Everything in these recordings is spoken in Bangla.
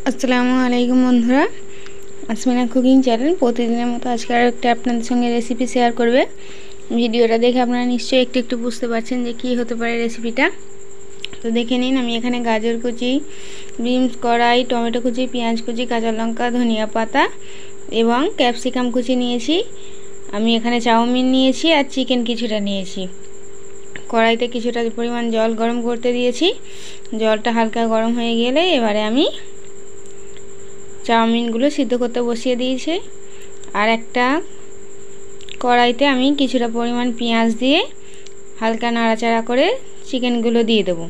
আসসালামু আলাইকুম বন্ধুরা, আসমিনা কুকিং চ্যানেল প্রতিদিনের মতো আজকে আর একটা আপনাদের সঙ্গে রেসিপি শেয়ার করবে। ভিডিওটা দেখে আপনারা নিশ্চয়ই একটু বুঝতে পারছেন যে কী হতে পারে রেসিপিটা। তো দেখে নিন, আমি এখানে গাজর কুচি, বিনস কড়াই, টমেটো কুচি, পেঁয়াজ কুচি, কাঁচা লঙ্কা, ধনিয়া পাতা এবং ক্যাপসিকাম কুচি নিয়েছি। আমি এখানে চাউমিন নিয়েছি আর চিকেন কিছুটা নিয়েছি। কড়াইতে কিছুটা পরিমাণ জল গরম করতে দিয়েছি। জলটা হালকা গরম হয়ে গেলে এবারে আমি চাউমিনগুলো সিদ্ধ করতে বসিয়ে দিয়েছি। আর একটা কড়াইতে আমি কিছুটা পরিমাণ পেঁয়াজ দিয়ে হালকা নাড়াচাড়া করে চিকেনগুলো দিয়ে দেবো।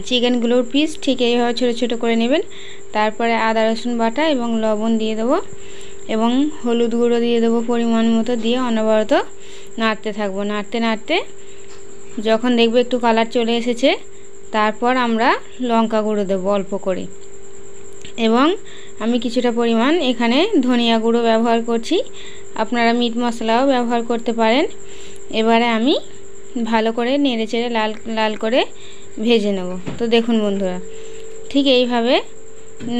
চিকেনগুলোর পিস ঠিক এইভাবে ছোটো ছোটো করে নেবেন। তারপরে আদা রসুন বাটা এবং লবণ দিয়ে দেবো এবং হলুদ গুঁড়ো দিয়ে দেবো পরিমাণ মতো, দিয়ে অনবরত নাড়তে থাকবো। নাড়তে নাড়তে যখন দেখবো একটু কালার চলে এসেছে, তারপর আমরা লঙ্কা গুঁড়ো দেবো অল্প করে, এবং আমি কিছুটা পরিমাণ এখানে ধনিয়া গুঁড়ো ব্যবহার করছি। আপনারা মিট মশলাও ব্যবহার করতে পারেন। এবারে আমি ভালো করে নেড়েচেড়ে লাল লাল করে ভেজে নেব। তো দেখুন বন্ধুরা, ঠিক এইভাবে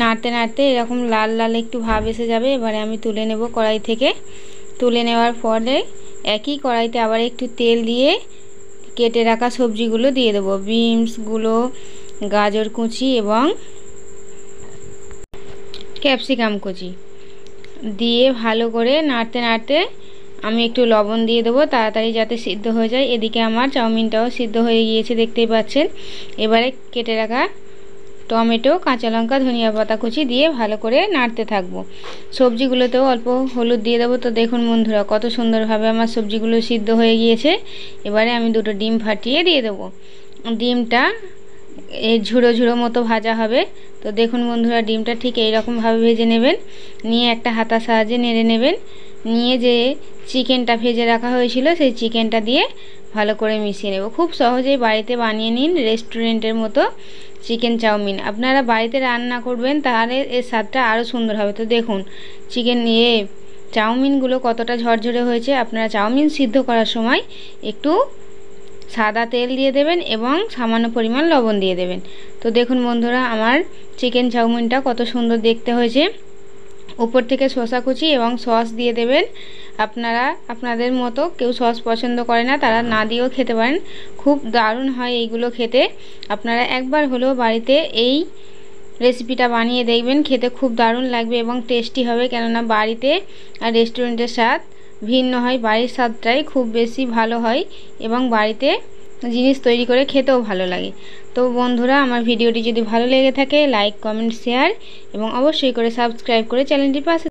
নাড়তে নাড়তে এরকম লাল লাল একটু ভাব এসে যাবে। এবারে আমি তুলে নেব কড়াই থেকে। তুলে নেওয়ার পরে একই কড়াইতে আবার একটু তেল দিয়ে কেটে রাখা সবজিগুলো দিয়ে দেবো। বিনসগুলো, গাজর কুচি এবং ক্যাপসিকাম কুচি দিয়ে ভালো করে নাড়তে নাড়তে আমি একটু লবণ দিয়ে দেবো, তাড়াতাড়ি যাতে সিদ্ধ হয়ে যায়। এদিকে আমার চাউমিনটাও সিদ্ধ হয়ে গিয়েছে, দেখতেই পাচ্ছেন। এবারে কেটে রাখা টমেটো, কাঁচা লঙ্কা, ধনিয়া পাতা কুচি দিয়ে ভালো করে নাড়তে থাকবো। সবজিগুলোতেও অল্প হলুদ দিয়ে দেবো। তো দেখুন বন্ধুরা, কত সুন্দরভাবে আমার সবজিগুলো সিদ্ধ হয়ে গিয়েছে। এবারে আমি দুটো ডিম ফাটিয়ে দিয়ে দেবো। ডিমটা এই ঝুড়ো ঝুড়ো মতো ভাজা হবে। তো দেখুন বন্ধুরা, ডিমটা ঠিক এইরকমভাবে ভেজে নেবেন। নিয়ে একটা হাতার সাহায্যে নেড়ে নেবেন। নিয়ে যে চিকেনটা ভেজে রাখা হয়েছিল সেই চিকেনটা দিয়ে ভালো করে মিশিয়ে নেব। খুব সহজেই বাড়িতে বানিয়ে নিন রেস্টুরেন্টের মতো চিকেন চাউমিন। আপনারা বাড়িতে রান্না করবেন, তাহলে এর স্বাদটা আরও সুন্দর হবে। তো দেখুন চাউমিনগুলো কতটা ঝরঝরে হয়েছে। আপনারা চাউমিন সিদ্ধ করার সময় একটু সাদা তেল দিয়ে দেবেন এবং সামান্য পরিমাণ লবণ দিয়ে দেবেন। তো দেখুন বন্ধুরা, আমার চিকেন চাউমিনটা কত সুন্দর দেখতে হয়েছে। উপর থেকে শসা কুচি এবং সস দিয়ে দেবেন। আপনারা আপনাদের মতো, কেউ সস পছন্দ করে না, তারা না দিয়েও খেতে পারেন। খুব দারুণ হয় এইগুলো খেতে। আপনারা একবার হলেও বাড়িতে এই রেসিপিটা বানিয়ে দেখবেন, খেতে খুব দারুণ লাগবে এবং টেস্টি হবে। কেননা বাড়িতে আর রেস্টুরেন্টের স্বাদ ভিন্ন হয়, বাড়ির স্বাদটাই খুব বেশি ভালো হয় এবং বাড়িতে জিনিস তৈরি করে খেতেও ভালো লাগে। তো বন্ধুরা, আমার ভিডিওটি যদি ভালো লেগে থাকে লাইক, কমেন্ট, শেয়ার এবং অবশ্যই করে সাবস্ক্রাইব করে চ্যানেলটির পাশে